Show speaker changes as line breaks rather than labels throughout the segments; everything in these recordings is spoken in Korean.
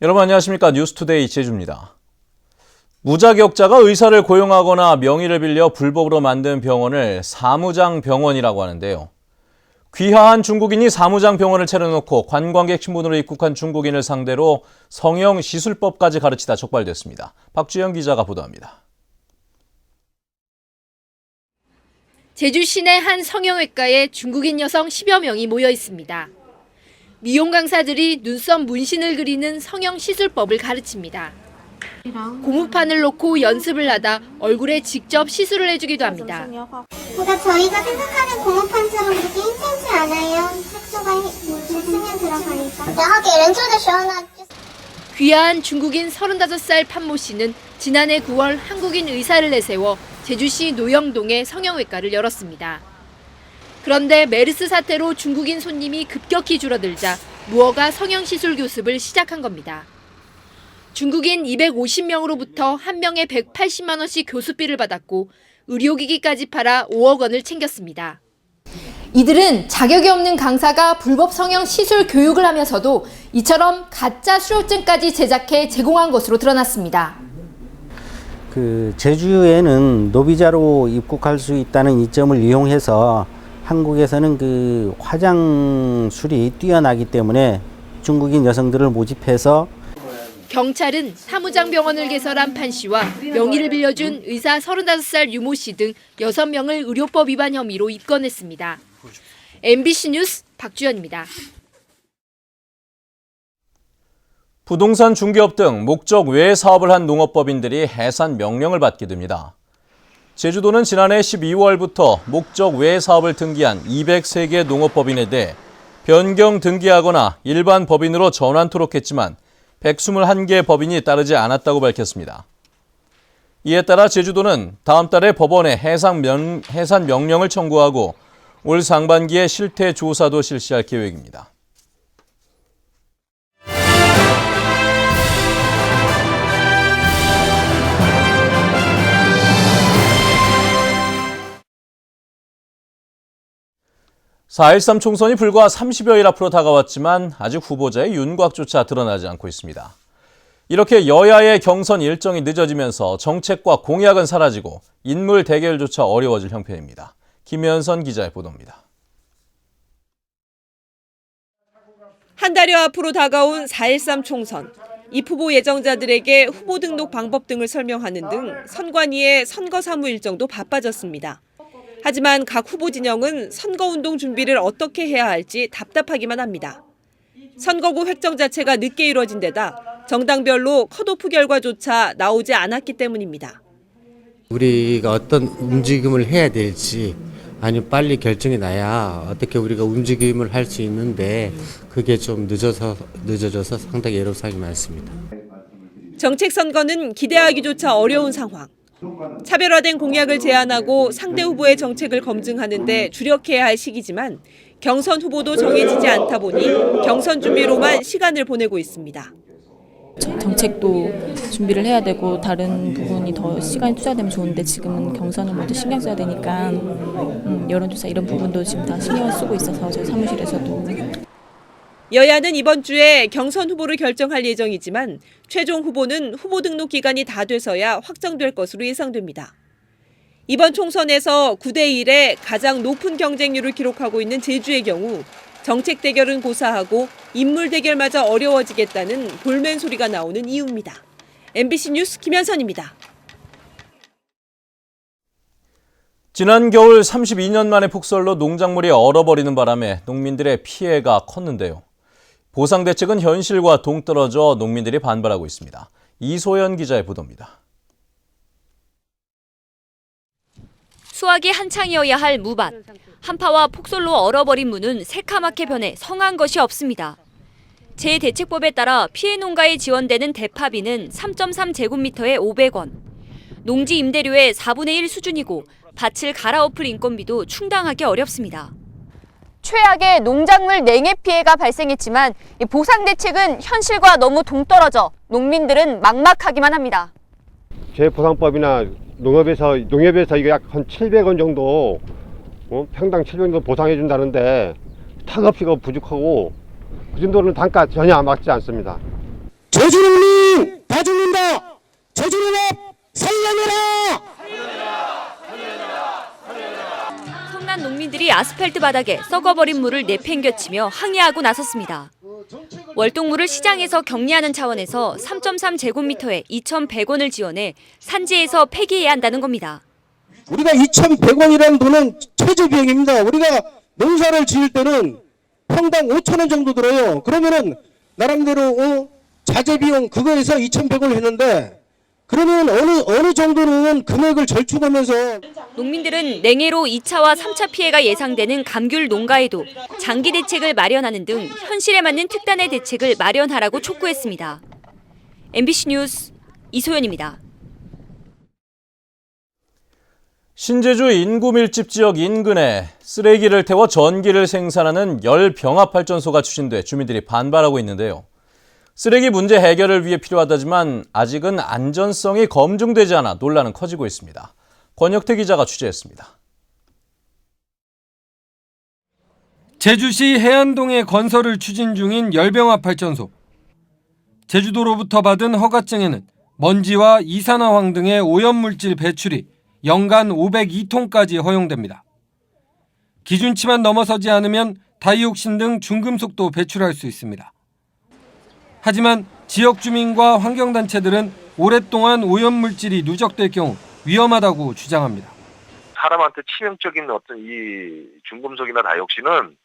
여러분 안녕하십니까? 뉴스투데이 제주입니다. 무자격자가 의사를 고용하거나 명의를 빌려 불법으로 만든 병원을 사무장병원이라고 하는데요. 귀화한 중국인이 사무장병원을 차려놓고 관광객 신분으로 입국한 중국인을 상대로 성형 시술법까지 가르치다 적발됐습니다. 박주영 기자가 보도합니다.
제주 시내 한 성형외과에 중국인 여성 10여 명이 모여 있습니다. 미용 강사들이 눈썹 문신을 그리는 성형 시술법을 가르칩니다. 고무판을 놓고 연습을 하다 얼굴에 직접 시술을 해주기도 합니다.
그러니까 저희가 생각하는 고무판처럼 그렇게 힘들지 않아요. 색소가 있으면 들어가니까.
귀화한 중국인 35살 판모 씨는 지난해 9월 한국인 의사를 내세워 제주시 노영동에 성형외과를 열었습니다. 그런데 메르스 사태로 중국인 손님이 급격히 줄어들자 무허가 성형시술 교습을 시작한 겁니다. 중국인 250명으로부터 한 명에 180만 원씩 교습비를 받았고 의료기기까지 팔아 5억 원을 챙겼습니다. 이들은 자격이 없는 강사가 불법 성형 시술 교육을 하면서도 이처럼 가짜 수료증까지 제작해 제공한 것으로 드러났습니다.
제주에는 노비자로 입국할 수 있다는 이점을 이용해서 한국에서는 화장술이 뛰어나기 때문에 중국인 여성들을 모집해서
경찰은 사무장병원을 개설한 판 씨와 명의를 빌려준 의사 35살 유모 씨 등 6명을 의료법 위반 혐의로 입건했습니다. MBC 뉴스 박주연입니다.
부동산 중개업 등 목적 외 사업을 한 농업법인들이 해산 명령을 받게 됩니다. 제주도는 지난해 12월부터 목적 외 사업을 등기한 203개 농업법인에 대해 변경 등기하거나 일반 법인으로 전환토록 했지만 121개 법인이 따르지 않았다고 밝혔습니다. 이에 따라 제주도는 다음 달에 법원에 해산 명령을 청구하고 올 상반기에 실태 조사도 실시할 계획입니다. (4.13) 총선이 불과 30여일 앞으로 다가왔지만 아직 후보자의 윤곽조차 드러나지 않고 있습니다. 이렇게 여야의 경선 일정이 늦어지면서 정책과 공약은 사라지고 인물 대결조차 어려워질 형편입니다. 김현선 기자의 보도입니다.
한 달여 앞으로 다가온 4.13 총선. 입 후보 예정자들에게 후보 등록 방법 등을 설명하는 등 선관위의 선거 사무 일정도 바빠졌습니다. 하지만 각 후보 진영은 선거운동 준비를 어떻게 해야 할지 답답하기만 합니다. 선거구 획정 자체가 늦게 이뤄진 데다 정당별로 컷오프 결과조차 나오지 않았기 때문입니다.
우리가 어떤 움직임을 해야 될지 아니면 빨리 결정이 나야 어떻게 우리가 움직임을 할 수 있는데 그게 좀 늦어져서 상당히 애로사항이 많습니다.
정책 선거는 기대하기조차 어려운 상황. 차별화된 공약을 제안하고 상대 후보의 정책을 검증하는 데 주력해야 할 시기지만 경선 후보도 정해지지 않다 보니 경선 준비로만 시간을 보내고 있습니다.
정책도 준비를 해야 되고 다른 부분이 더 시간이 투자되면 좋은데 지금은 경선을 먼저 신경 써야 되니까 여론조사 이런 부분도 지금 다 신경을 쓰고 있어서 저희 사무실에서도.
여야는 이번 주에 경선 후보를 결정할 예정이지만 최종 후보는 후보 등록 기간이 다 돼서야 확정될 것으로 예상됩니다. 이번 총선에서 9대1의 가장 높은 경쟁률을 기록하고 있는 제주의 경우 정책 대결은 고사하고 인물 대결마저 어려워지겠다는 볼멘 소리가 나오는 이유입니다. MBC 뉴스 김현선입니다.
지난 겨울 32년 만에 폭설로 농작물이 얼어버리는 바람에 농민들의 피해가 컸는데요. 보상 대책은 현실과 동떨어져 농민들이 반발하고 있습니다. 이소연 기자의 보도입니다.
수확이 한창이어야 할 무밭. 한파와 폭설로 얼어버린 무는 새카맣게 변해 성한 것이 없습니다. 재대책법에 따라 피해 농가에 지원되는 대파비는 3.3제곱미터에 500원. 농지 임대료의 4분의 1 수준이고 밭을 갈아엎을 인건비도 충당하기 어렵습니다.
최악의 농작물 냉해 피해가 발생했지만 보상 대책은 현실과 너무 동떨어져 농민들은 막막하기만 합니다.
재보상법이나 농협에서 이게 약 한 700원 정도 평당 700원 정도 보상해 준다는데 탁업비가 부족하고 그 정도는 단가 전혀 안 맞지 않습니다.
전 제주농민 다 죽는다. 제주농업 살려내라.
성난 농민들이 아스팔트 바닥에 썩어버린 물을 내팽겨치며 항의하고 나섰습니다. 월동물을 시장에서 격리하는 차원에서 3.3제곱미터에 2,100원을 지원해 산지에서 폐기해야 한다는 겁니다.
우리가 2,100원이라는 돈은 최저비용입니다. 우리가 농사를 지을 때는 평당 5,000원 정도 들어요. 그러면은 나름대로 자재비용 그거에서 2,100원을 했는데 그러면 어느 정도는 금액을 절충하면서
농민들은 냉해로 2차와 3차 피해가 예상되는 감귤 농가에도 장기 대책을 마련하는 등 현실에 맞는 특단의 대책을 마련하라고 촉구했습니다. MBC 뉴스 이소연입니다.
신제주 인구 밀집 지역 인근에 쓰레기를 태워 전기를 생산하는 열병합발전소가 추진돼 주민들이 반발하고 있는데요. 쓰레기 문제 해결을 위해 필요하다지만 아직은 안전성이 검증되지 않아 논란은 커지고 있습니다. 권혁태 기자가 취재했습니다.
제주시 해안동에 건설을 추진 중인 열병합발전소. 제주도로부터 받은 허가증에는 먼지와 이산화황 등의 오염물질 배출이 연간 502톤까지 허용됩니다. 기준치만 넘어서지 않으면 다이옥신 등 중금속도 배출할 수 있습니다. 하지만 지역 주민과 환경단체들은 오랫동안 오염물질이 누적될 경우 위험하다고 주장합니다.
사람한테 치명적인 어떤 이 중금속이나 다이옥신은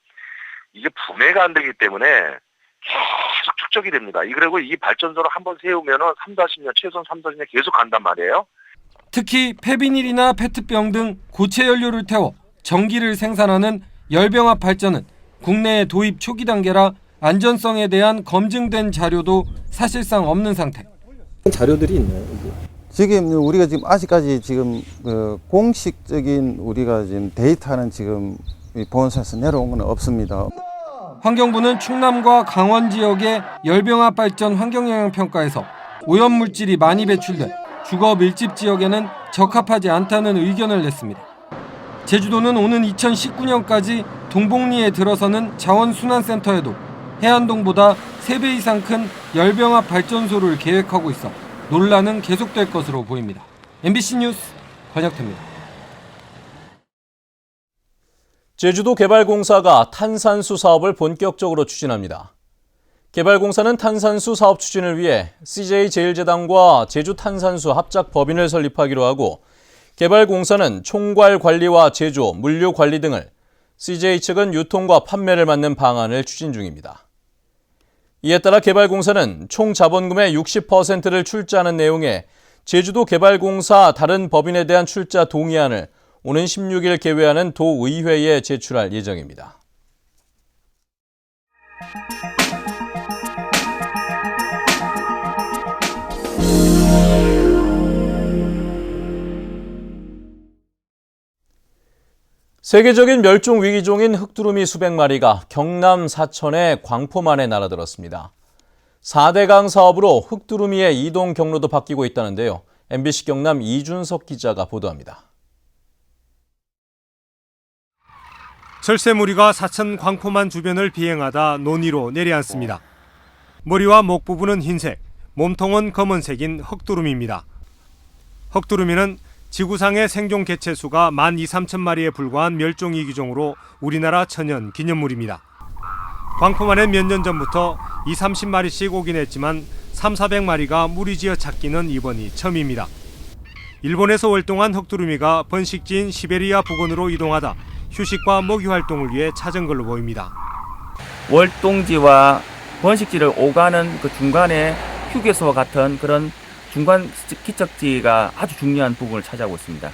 이게 분해가 안 되기 때문에 계속 축적이 됩니다. 그리고 이 발전소를 한번 세우면은 3-10년, 최소한 3-10년 계속 간단 말이에요.
특히 폐비닐이나 페트병 등 고체 연료를 태워 전기를 생산하는 열병합 발전은 국내에 도입 초기 단계라 안전성에 대한 검증된 자료도 사실상 없는 상태.
자료들이 있나요? 지금 우리가 지금 아직까지 지금 공식적인 우리가 지금 데이터는 지금 보건소에서 내려온 건 없습니다.
환경부는 충남과 강원 지역의 열병합 발전 환경영향평가에서 오염물질이 많이 배출돼 주거 밀집 지역에는 적합하지 않다는 의견을 냈습니다. 제주도는 오는 2019년까지 동복리에 들어서는 자원순환센터에도 해안동보다 3배 이상 큰 열병합 발전소를 계획하고 있어 논란은 계속될 것으로 보입니다. MBC 뉴스 권혁태입니다.
제주도 개발공사가 탄산수 사업을 본격적으로 추진합니다. 개발공사는 탄산수 사업 추진을 위해 CJ제일제당과 제주탄산수 합작법인을 설립하기로 하고 개발공사는 총괄 관리와 제조, 물류 관리 등을, CJ 측은 유통과 판매를 맡는 방안을 추진 중입니다. 이에 따라 개발공사는 총 자본금의 60%를 출자하는 내용의 제주도 개발공사 다른 법인에 대한 출자 동의안을 오는 16일 개회하는 도의회에 제출할 예정입니다. 세계적인 멸종 위기종인 흑두루미 수백 마리가 경남 사천의 광포만에 날아들었습니다. 4대강 사업으로 흑두루미의 이동 경로도 바뀌고 있다는데요. MBC 경남 이준석 기자가 보도합니다.
철새무리가 사천 광포만 주변을 비행하다 논위로 내려앉습니다. 머리와 목 부분은 흰색, 몸통은 검은색인 흑두루미입니다. 흑두루미는 지구상의 생존 개체수가 12,3천 마리에 불과한 멸종위기종으로 우리나라 천연 기념물입니다. 광포만에 몇 년 전부터 20-30마리씩 오긴 했지만 300-400마리가 무리지어 찾기는 이번이 처음입니다. 일본에서 월동한 흑두루미가 번식지인 시베리아 부근으로 이동하다 휴식과 먹이 활동을 위해 찾은 걸로 보입니다.
월동지와 번식지를 오가는 그 중간에 휴게소와 같은 그런 중간 기척지가 아주 중요한 부분을 차지하고 있습니다.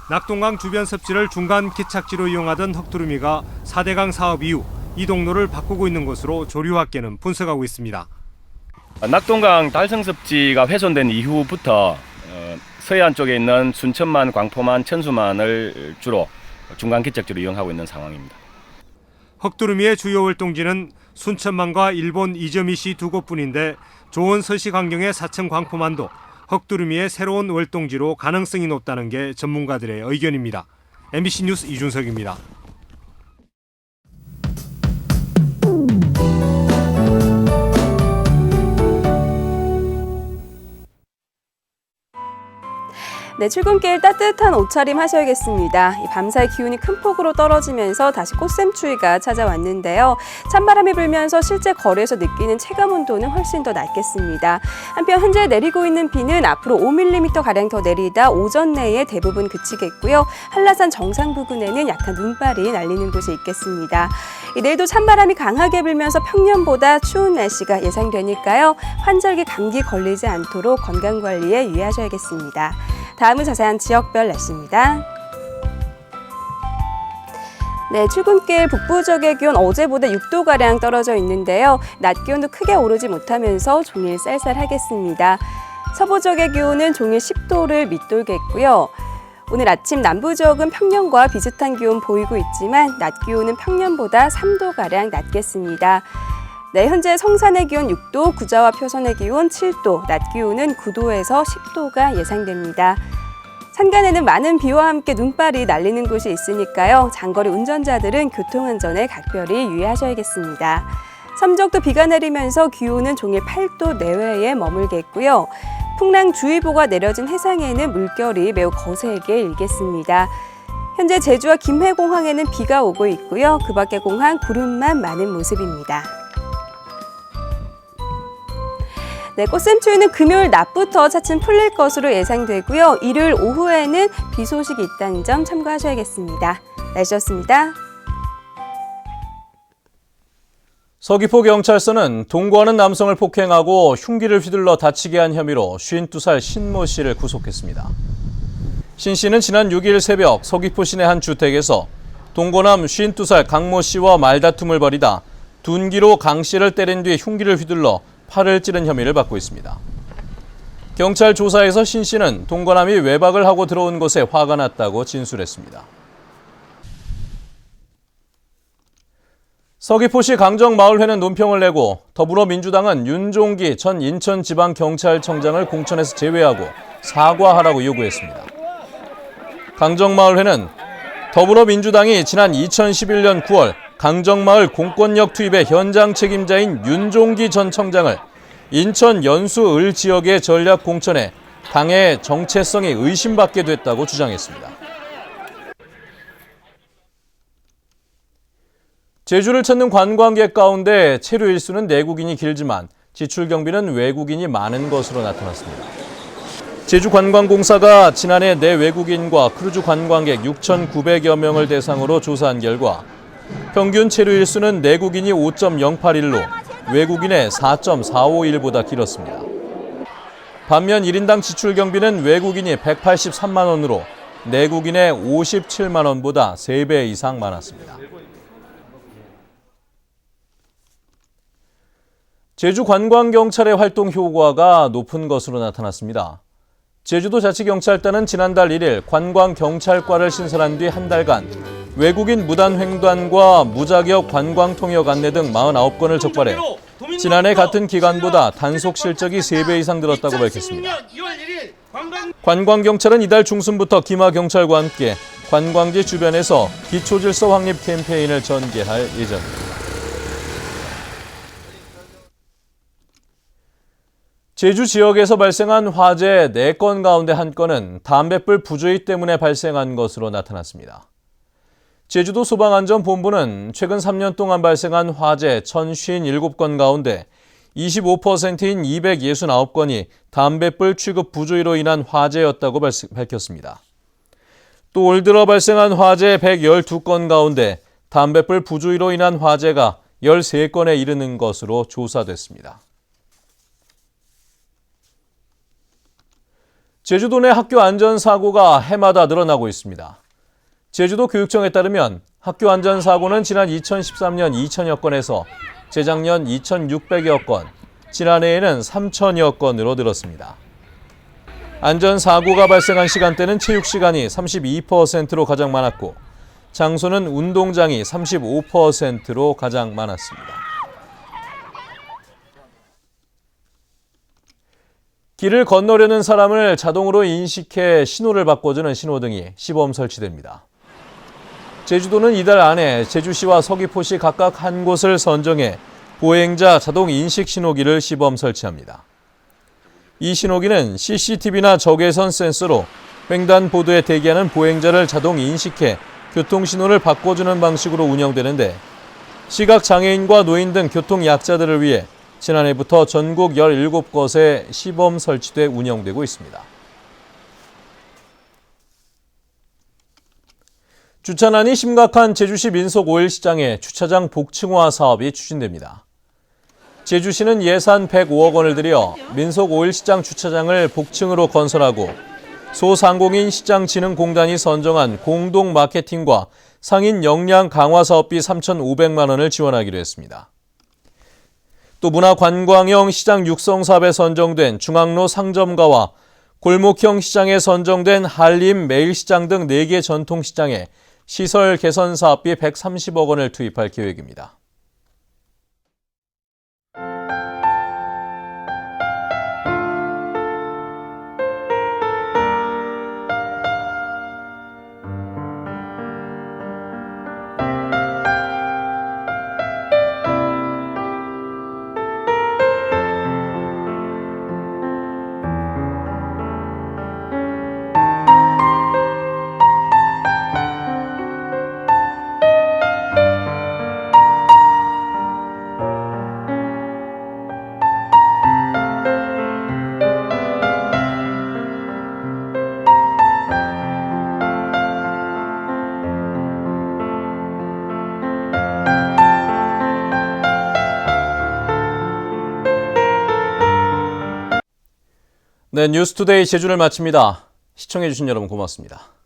낙동강 주변 섭지를 중간 기착지로 이용하던 흑두루미가 4대강 사업 이후 이 동로를 바꾸고 있는 것으로 조류학계는 분석하고 있습니다.
낙동강 달성섭지가 훼손된 이후부터 서해안 쪽에 있는 순천만, 광포만, 천수만을 주로 중간 기착지로 이용하고 있는 상황입니다.
흑두루미의 주요 활동지는 순천만과 일본 이저미시 두 곳뿐인데 좋은 서식 환경의 사천 광포만도 흑두루미의 새로운 월동지로 가능성이 높다는 게 전문가들의 의견입니다. MBC 뉴스 이준석입니다.
네, 출근길 따뜻한 옷차림 하셔야겠습니다. 이 밤사이 기온이 큰 폭으로 떨어지면서 다시 꽃샘추위가 찾아왔는데요. 찬바람이 불면서 실제 거리에서 느끼는 체감 온도는 훨씬 더 낮겠습니다. 한편 현재 내리고 있는 비는 앞으로 5mm가량 더 내리다 오전 내에 대부분 그치겠고요. 한라산 정상 부근에는 약간 눈발이 날리는 곳이 있겠습니다. 내일도 찬바람이 강하게 불면서 평년보다 추운 날씨가 예상되니까요. 환절기 감기 걸리지 않도록 건강관리에 유의하셔야겠습니다. 다음은 자세한 지역별 날씨입니다. 네, 출근길 북부 지역의 기온 어제보다 6도가량 떨어져 있는데요. 낮 기온도 크게 오르지 못하면서 종일 쌀쌀하겠습니다. 서부 지역의 기온은 종일 10도를 밑돌겠고요. 오늘 아침 남부 지역은 평년과 비슷한 기온 보이고 있지만 낮 기온은 평년보다 3도가량 낮겠습니다. 네, 현재 성산의 기온 6도, 구자와 표선의 기온 7도, 낮 기온은 9도에서 10도가 예상됩니다. 산간에는 많은 비와 함께 눈발이 날리는 곳이 있으니까요. 장거리 운전자들은 교통안전에 각별히 유의하셔야겠습니다. 섬적도 비가 내리면서 기온은 종일 8도 내외에 머물겠고요. 풍랑주의보가 내려진 해상에는 물결이 매우 거세게 일겠습니다. 현재 제주와 김해공항에는 비가 오고 있고요. 그 밖의 공항 구름만 많은 모습입니다. 네, 꽃샘추위는 금요일 낮부터 차츰 풀릴 것으로 예상되고요. 일요일 오후에는 비 소식이 있다는 점 참고하셔야겠습니다. 날씨였습니다.
서귀포경찰서는 동거하는 남성을 폭행하고 흉기를 휘둘러 다치게 한 혐의로 52살 신모 씨를 구속했습니다. 신 씨는 지난 6일 새벽 서귀포 시내 한 주택에서 동거남 52살 강모 씨와 말다툼을 벌이다 둔기로 강 씨를 때린 뒤 흉기를 휘둘러 팔을 찌른 혐의를 받고 있습니다. 경찰 조사에서 신 씨는 동거남이 외박을 하고 들어온 것에 화가 났다고 진술했습니다. 서귀포시 강정마을회는 논평을 내고 더불어민주당은 윤종기 전 인천지방경찰청장을 공천에서 제외하고 사과하라고 요구했습니다. 강정마을회는 더불어민주당이 지난 2011년 9월 강정마을 공권력 투입의 현장 책임자인 윤종기 전 청장을 인천 연수을 지역의 전략 공천에 당의 정체성이 의심받게 됐다고 주장했습니다. 제주를 찾는 관광객 가운데 체류 일수는 내국인이 길지만 지출 경비는 외국인이 많은 것으로 나타났습니다. 제주관광공사가 지난해 내 외국인과 크루즈 관광객 6,900여 명을 대상으로 조사한 결과 평균 체류 일수는 내국인이 5.081로 외국인의 4.451보다 길었습니다. 반면 1인당 지출 경비는 외국인이 183만 원으로 내국인의 57만 원보다 3배 이상 많았습니다. 제주관광경찰의 활동 효과가 높은 것으로 나타났습니다. 제주도자치경찰단은 지난달 1일 관광경찰과를 신설한 뒤 한 달간 외국인 무단 횡단과 무자격 관광통역 안내 등 49건을 적발해 지난해 같은 기간보다 단속 실적이 3배 이상 늘었다고 밝혔습니다. 관광경찰은 이달 중순부터 기마경찰과 함께 관광지 주변에서 기초질서 확립 캠페인을 전개할 예정입니다. 제주 지역에서 발생한 화재 4건 가운데 1건은 담뱃불 부조리 때문에 발생한 것으로 나타났습니다. 제주도 소방안전본부는 최근 3년 동안 발생한 화재 1,057건 가운데 25%인 269건이 담뱃불 취급 부조리로 인한 화재였다고 밝혔습니다. 또 올 들어 발생한 화재 112건 가운데 담뱃불 부조리로 인한 화재가 13건에 이르는 것으로 조사됐습니다. 제주도 내 학교 안전사고가 해마다 늘어나고 있습니다. 제주도 교육청에 따르면 학교 안전사고는 지난 2013년 2,000여 건에서 재작년 2,600여 건, 지난해에는 3,000여 건으로 늘었습니다. 안전사고가 발생한 시간대는 체육시간이 32%로 가장 많았고 장소는 운동장이 35%로 가장 많았습니다. 길을 건너려는 사람을 자동으로 인식해 신호를 바꿔주는 신호등이 시범 설치됩니다. 제주도는 이달 안에 제주시와 서귀포시 각각 한 곳을 선정해 보행자 자동 인식 신호기를 시범 설치합니다. 이 신호기는 CCTV나 적외선 센서로 횡단보도에 대기하는 보행자를 자동 인식해 교통신호를 바꿔주는 방식으로 운영되는데 시각장애인과 노인 등 교통약자들을 위해 지난해부터 전국 17곳에 시범 설치돼 운영되고 있습니다. 주차난이 심각한 제주시 민속 5일 시장에 주차장 복층화 사업이 추진됩니다. 제주시는 예산 105억 원을 들여 민속 5일 시장 주차장을 복층으로 건설하고 소상공인 시장진흥공단이 선정한 공동 마케팅과 상인 역량 강화 사업비 3,500만 원을 지원하기로 했습니다. 또 문화관광형 시장 육성 사업에 선정된 중앙로 상점가와 골목형 시장에 선정된 한림 매일시장 등 4개 전통시장에 시설 개선 사업비 130억 원을 투입할 계획입니다. 네, 뉴스투데이 제주를 마칩니다. 시청해주신 여러분 고맙습니다.